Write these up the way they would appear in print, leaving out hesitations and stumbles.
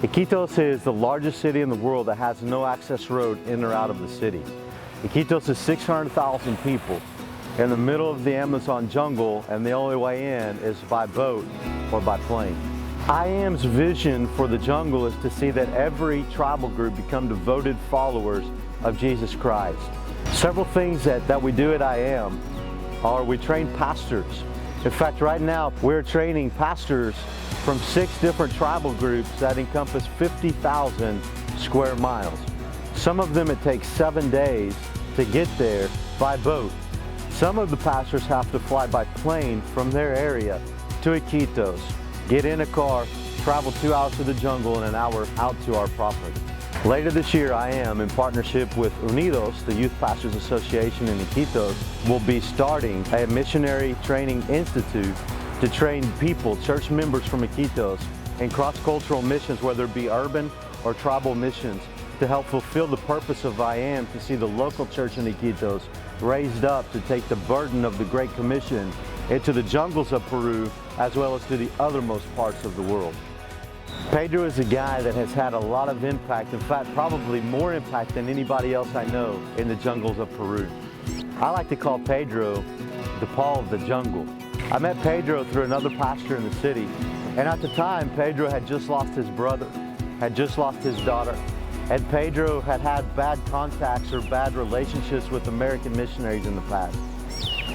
Iquitos is the largest city in the world that has no access road in or out of the city. Iquitos is 600,000 people in the middle of the Amazon jungle, and the only way in is by boat or by plane. IAM's vision for the jungle is to see that every tribal group become devoted followers of Jesus Christ. Several things that we do at IAM are we train pastors. In fact, right now we're training pastors from 6 different tribal groups that encompass 50,000 square miles. Some of them it takes 7 days to get there by boat. Some of the pastors have to fly by plane from their area to Iquitos, get in a car, travel 2 hours to the jungle and an hour out to our property. Later this year, IAM, in partnership with Unidos, the Youth Pastors Association in Iquitos, will be starting a missionary training institute to train people, church members from Iquitos, in cross-cultural missions, whether it be urban or tribal missions, to help fulfill the purpose of IAM to see the local church in Iquitos raised up to take the burden of the Great Commission into the jungles of Peru as well as to the othermost parts of the world. Pedro is a guy that has had a lot of impact, in fact probably more impact than anybody else I know in the jungles of Peru. I like to call Pedro the Paul of the jungle. I met Pedro through another pastor in the city, and at the time Pedro had just lost his brother, had just lost his daughter, and Pedro had had bad contacts or bad relationships with American missionaries in the past.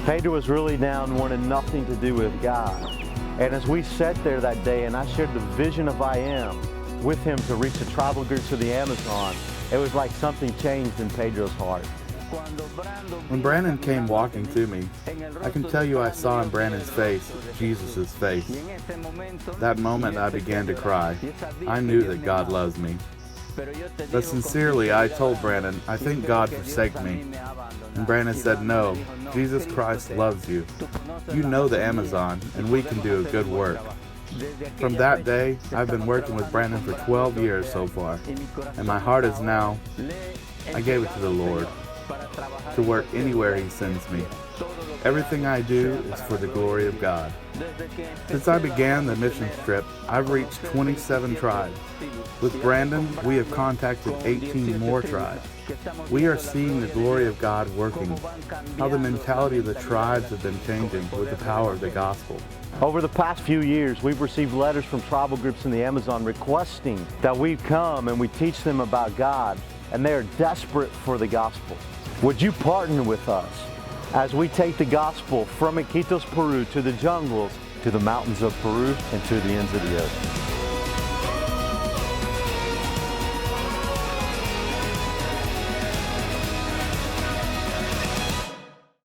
Pedro was really down, wanted nothing to do with God. And as we sat there that day and I shared the vision of IAM with him to reach the tribal groups of the Amazon, it was like something changed in Pedro's heart. When Brandon came walking to me, I can tell you I saw in Brandon's face Jesus' face. That moment I began to cry. I knew that God loves me. But sincerely, I told Brandon, I think God forsake me. And Brandon said, no, Jesus Christ loves you. You know the Amazon, and we can do a good work. From that day, I've been working with Brandon for 12 years so far, and my heart is now, I gave it to the Lord, to work anywhere He sends me. Everything I do is for the glory of God. Since I began the mission trip, I've reached 27 tribes. With Brandon, we have contacted 18 more tribes. We are seeing the glory of God working, how the mentality of the tribes have been changing with the power of the gospel. Over the past few years, we've received letters from tribal groups in the Amazon requesting that we come and we teach them about God, and they are desperate for the gospel. Would you partner with us as we take the gospel from Iquitos, Peru to the jungles, to the mountains of Peru, and to the ends of the earth?